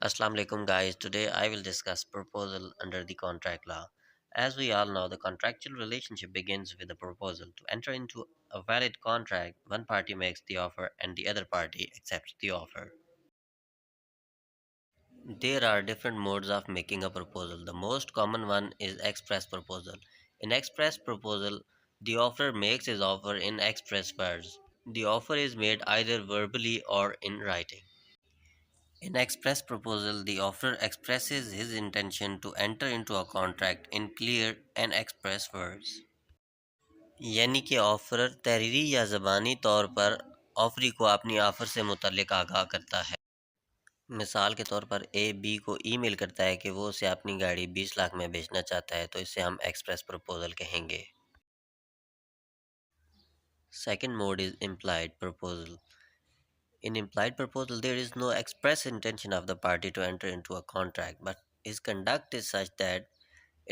Assalamu alaikum guys. Today I will discuss proposal under the contract law. As we all know, the contractual relationship begins with a proposal. To enter into a valid contract, one party makes the offer and the other party accepts the offer. There are different modes of making a proposal. The most common one is express proposal. In express proposal, the offerer makes his offer in express words. The offer is made either verbally or in writing. In express proposal, the offerer expresses his intention to enter into a contract in clear and express words. यानी कि offeror तहरीरी या ज़बानी तौर पर offeree को अपनी offer से मुतल्लिक आगाह करता है। मिसाल के तौर पर ए बी को ईमेल करता है कि वो उसे अपनी गाड़ी 20 लाख में बेचना चाहता है, तो इसे हम एक्सप्रेस प्रपोजल कहेंगे। Second mode is implied proposal. In implied proposal, there is no express intention of the party to enter into a contract, but his conduct is such that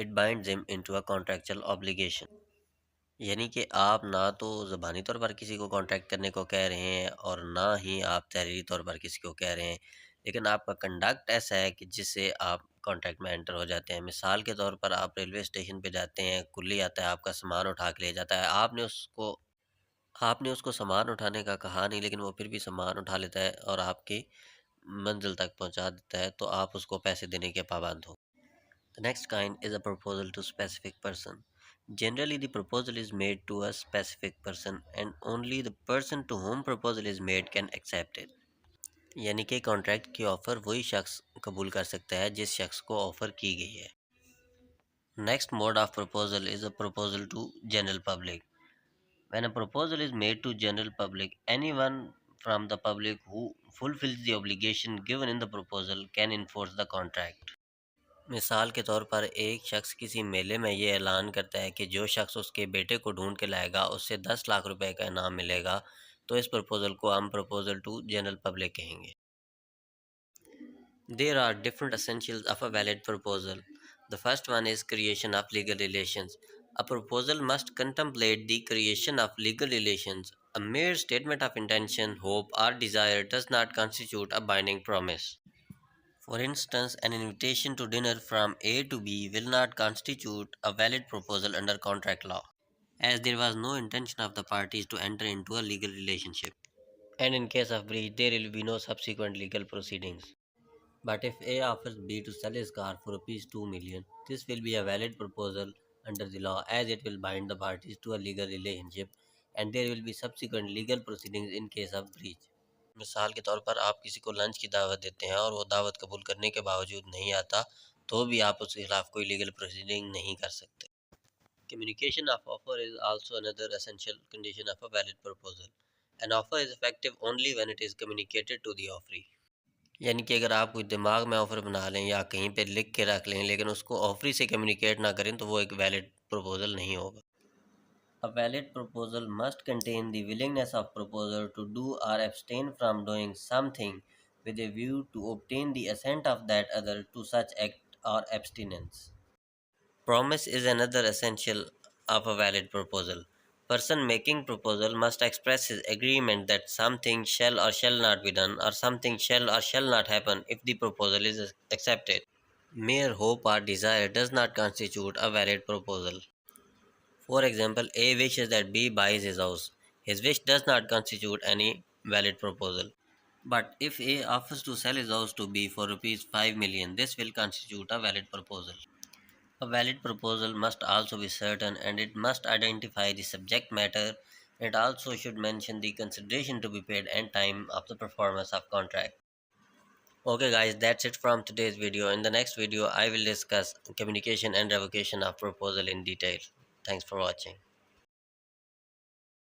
it binds him into a contractual obligation. यानी कि आप ना तो ज़बानी तौर पर किसी को contract करने को कह रहे हैं और ना ही आप तहरीरी तौर पर किसी को कह रहे हैं, लेकिन आपका कंडक्ट ऐसा है कि जिससे आप कॉन्ट्रैक्ट में एंटर हो जाते हैं। मिसाल के तौर पर आप रेलवे स्टेशन पे जाते हैं, कुल्ली आता है, आपका सामान उठा के ले जाता है। आपने उसको सामान उठाने का कहा नहीं, लेकिन वो फिर भी सामान उठा लेता है और आपकी मंजिल तक पहुंचा देता है, तो आप उसको पैसे देने के पाबंद हो। The next kind is a proposal to specific person. Generally, the proposal is made to a specific person and only the person to whom proposal is made can accept it. यानी कि कॉन्ट्रैक्ट की offer वही शख्स कबूल कर सकता है जिस शख्स को ऑफर की गई है। Next mode of proposal is a proposal to general public. When a proposal is made to general public, anyone from the public who fulfills the obligation given in the proposal can enforce the contract. मिसाल के तौर पर एक शख्स किसी मेले में ये ऐलान करता है कि जो शख्स उसके बेटे को ढूंढ के लाएगा उससे 10 लाख रुपए का इनाम मिलेगा, तो इस प्रपोजल को हम प्रपोजल टू जनरल पब्लिक कहेंगे। There are different essentials of a valid proposal. The first one is creation of legal relations. A proposal must contemplate the creation of legal relations. A mere statement of intention, hope, or desire does not constitute a binding promise. For instance, an invitation to dinner from A to B will not constitute a valid proposal under contract law, as there was no intention of the parties to enter into a legal relationship. And in case of breach, there will be no subsequent legal proceedings. But if A offers B to sell his car for rupees 2 million, this will be a valid proposal under the law as it will bind the parties to a legal relationship and there will be subsequent legal proceedings in case of breach. मिसाल के तौर पर आप किसी को lunch की दावत देते हैं और वो दावत कबूल करने के बावजूद नहीं आता, तो भी आप उसके खिलाफ कोई लीगल प्रोसीडिंग नहीं कर सकते। Communication of offer is also another essential condition of a valid proposal. An offer is effective only when it is communicated to the offeree. यानी कि अगर आप कोई दिमाग में ऑफ़र बना लें या कहीं पे लिख के रख लें, लेकिन उसको ऑफ़री से कम्युनिकेट ना करें, तो वो एक वैलिड प्रपोज़ल नहीं होगा। A valid proposal must contain the willingness of proposer to do or abstain from doing something with a view to obtain the assent of that other to such act or abstinence. Promise is another essential of a valid proposal. Person making proposal must express his agreement that something shall or shall not be done or something shall or shall not happen if the proposal is accepted. Mere hope or desire does not constitute a valid proposal. For example, A wishes that B buys his house. His wish does not constitute any valid proposal. But if A offers to sell his house to B for rupees 5 million, this will constitute a valid proposal. A valid proposal must also be certain and it must identify the subject matter. It also should mention the consideration to be paid and time of the performance of contract. Okay guys, that's it from today's video. In the next video, I will discuss communication and revocation of proposal in detail. Thanks for watching.